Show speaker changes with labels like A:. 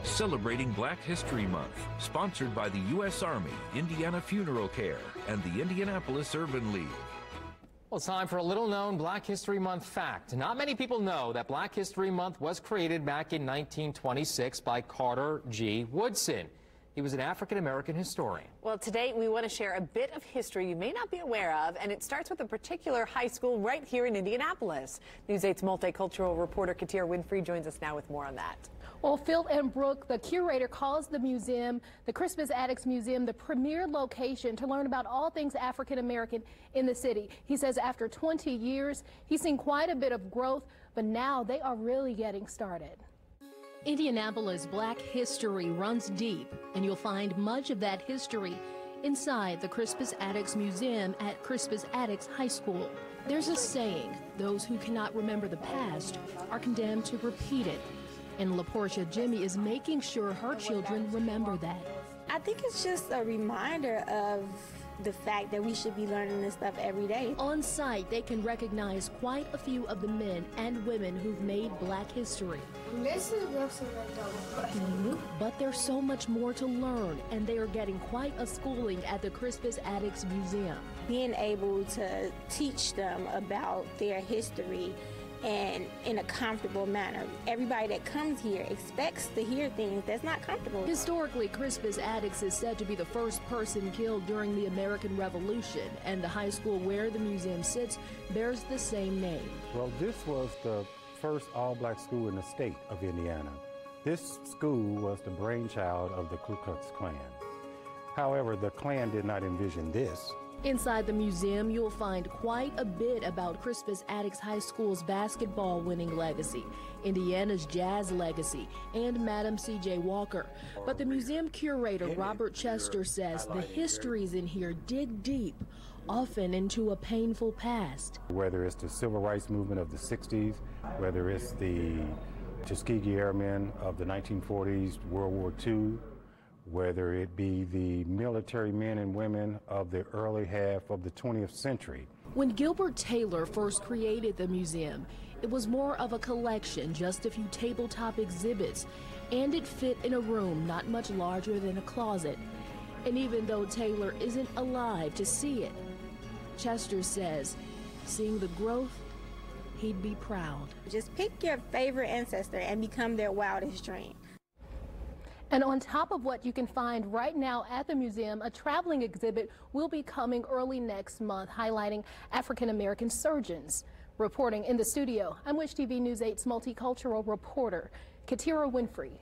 A: Celebrating Black History Month, sponsored by the U.S. Army, Indiana Funeral Care, and the Indianapolis Urban League.
B: Well, it's time for a little-known Black History Month fact. Not many people know that Black History Month was created back in 1926 by Carter G. Woodson. He was an African-American historian. Well, today we want to share a bit of history you may not be aware of, and it starts with a particular high school right here in Indianapolis. News 8's multicultural reporter Katira Winfrey joins us now with more on that.
C: Well, Phil and Brooke, the curator, calls the museum, the Crispus Attucks Museum, the premier location to learn about all things African-American in the city. He says after 20 years, he's seen quite a bit of growth, but now they are really getting started.
D: Indianapolis Black history runs deep, and you'll find much of that history inside the Crispus Attucks Museum at Crispus Attucks High School. There's a saying, those who cannot remember the past are condemned to repeat it. And LaPortia Jimmy is making sure her children remember that.
E: I think it's just a reminder of the fact that we should be learning this stuff every day.
D: On site, they can recognize quite a few of the men and women who've made Black history. But there's so much more to learn, and they are getting quite a schooling at the Crispus Attucks Museum.
E: Being able to teach them about their history and in a comfortable manner. Everybody that comes here expects to hear things that's not comfortable.
D: Historically, Crispus Attucks is said to be the first person killed during the American Revolution, and the high school where the museum sits bears the same name.
F: Well, this was the first all-black school in the state of Indiana. This school was the brainchild of the Ku Klux Klan. However, the Klan did not envision this.
D: Inside the museum, you'll find quite a bit about Crispus Attucks High School's basketball winning legacy, Indiana's jazz legacy, and Madam C.J. Walker. But the museum curator, Robert Chester, says the histories in here dig deep, often into a painful past.
F: Whether it's the civil rights movement of the 60s, whether it's the Tuskegee Airmen of the 1940s, World War II, whether it be the military men and women of the early half of the 20th century.
D: When Gilbert Taylor first created the museum, it was more of a collection, just a few tabletop exhibits, and it fit in a room not much larger than a closet. And even though Taylor isn't alive to see it, Chester says, seeing the growth, he'd be proud.
E: Just pick your favorite ancestor and become their wildest dream.
C: And on top of what you can find right now at the museum, a traveling exhibit will be coming early next month highlighting African-American surgeons. Reporting in the studio, I'm Wish TV News 8's multicultural reporter, Katira Winfrey.